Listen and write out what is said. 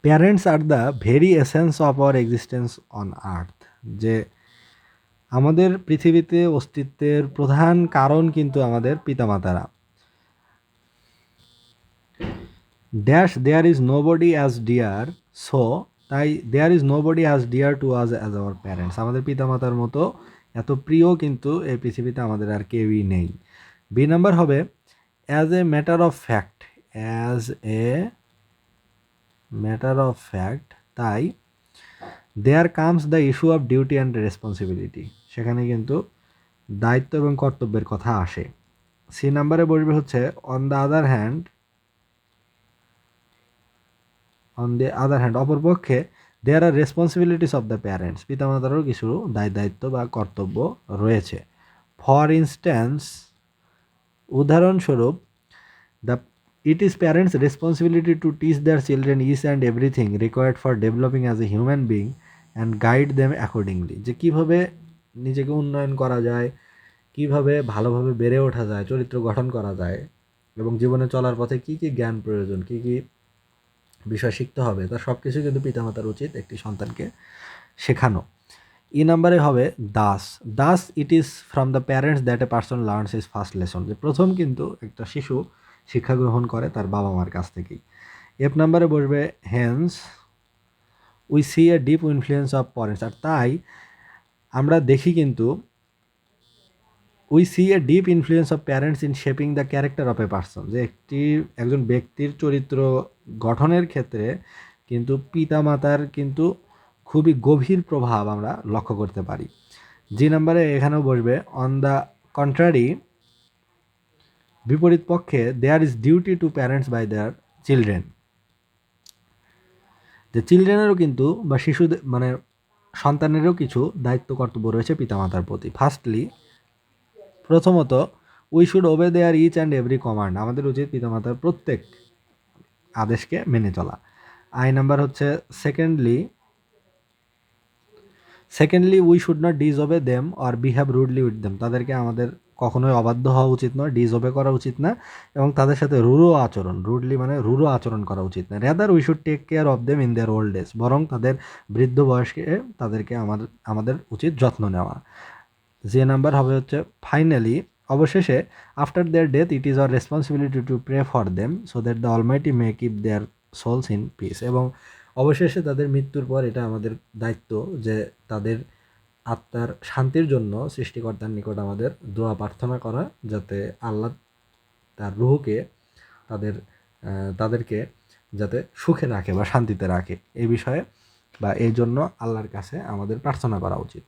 Parents are the very essence of our existence on earth, যে আমাদের পৃথিবীতে অস্তিত্বের প্রধান কারণ কিন্তু আমাদের পিতামাতারা। Dash there is nobody as dear, so তাই there is nobody as dear to us as our parents, আমাদের পিতামাতার মতো এত প্রিয় কিন্তু এই পৃথিবীতে আমাদের আর কেউই নেই। বি নাম্বার হবে as a matter of fact, as a matter of fact, তাই there comes the issue of duty and responsibility, সেখানে কিন্তু দায়িত্ব এবং কর্তব্যের কথা আসে। সি নাম্বারে বসবে হচ্ছে অন দ্য আদার হ্যান্ড, অপরপক্ষে there are responsibilities of the parents, পিতামাতারও কিছু দায়িত্ব বা কর্তব্য রয়েছে। ফর ইনস্ট্যান্স, উদাহরণস্বরূপ, the it is parents responsibility to teach their children each and everything required for developing as a human being and guide them accordingly, যে কীভাবে নিজেকে উন্নয়ন করা যায়, কিভাবে ভালোভাবে বেড়ে ওঠা যায়, চরিত্র গঠন করা যায়, এবং জীবনে চলার পথে কী কী জ্ঞান প্রয়োজন, কী কী বিষয় শিখতে হবে, তার সব কিছু কিন্তু পিতামাতার উচিত একটি সন্তানকে শেখানো। ই নাম্বারে হবে Das it is from the parents that a person learns is first lesson, যে প্রথম কিন্তু একটা শিশু শিক্ষা গ্রহণ করে তার বাবা মার কাছ থেকেই। এফ নাম্বারে বসবে hence we see a deep influence of parents, আর তাই আমরা দেখি কিন্তু we see a deep influence of parents in shaping the character of a person, যে একজন ব্যক্তির চরিত্র গঠনের ক্ষেত্রে কিন্তু পিতামাতার কিন্তু খুবই গভীর প্রভাব আমরা লক্ষ্য করতে পারি। জি নাম্বারে এখানেও বসবে অন দ্য কন্ট্রারি, বিপরীত পক্ষে there is duty to parents by their children, যে চিলড্রেনেরও কিন্তু বা শিশুদের মানে সন্তানেরও কিছু দায়িত্ব কর্তব্য রয়েছে পিতামাতার প্রতি। ফার্স্টলি, প্রথমত, we should obey their each and every command, আমাদের উচিত পিতামাতার প্রত্যেক আদেশকে মেনে চলা। আই নাম্বার হচ্ছে secondly we should not disobey them or behave rudely with them, তাদেরকে আমাদের কখনোই অবাধ্য হওয়া উচিত নয়, ডিসওবে করা উচিত না, এবং তাদের সাথে রুডলি মানে রূঢ় আচরণ করা উচিত না। Rather we should take care of them in their old age, বরং তাদের বৃদ্ধ বয়সকে তাদেরকে আমাদের উচিত যত্ন নেওয়া। যে নাম্বার হবে হচ্ছে ফাইনালি, অবশেষে, after their death it is our responsibility to pray for them so that the almighty may keep their souls in peace, এবং অবশেষে তাদের মৃত্যুর পর এটা আমাদের দায়িত্ব যে তাদের আত্মার শান্তির জন্য সৃষ্টিকর্তার নিকট আমাদের দোয়া প্রার্থনা করা, যাতে আল্লাহ তার রুহকে তাদেরকে যাতে সুখে রাখে বা শান্তিতে রাখে, এই বিষয়ে বা এই জন্য আল্লাহর কাছে আমাদের প্রার্থনা করা উচিত।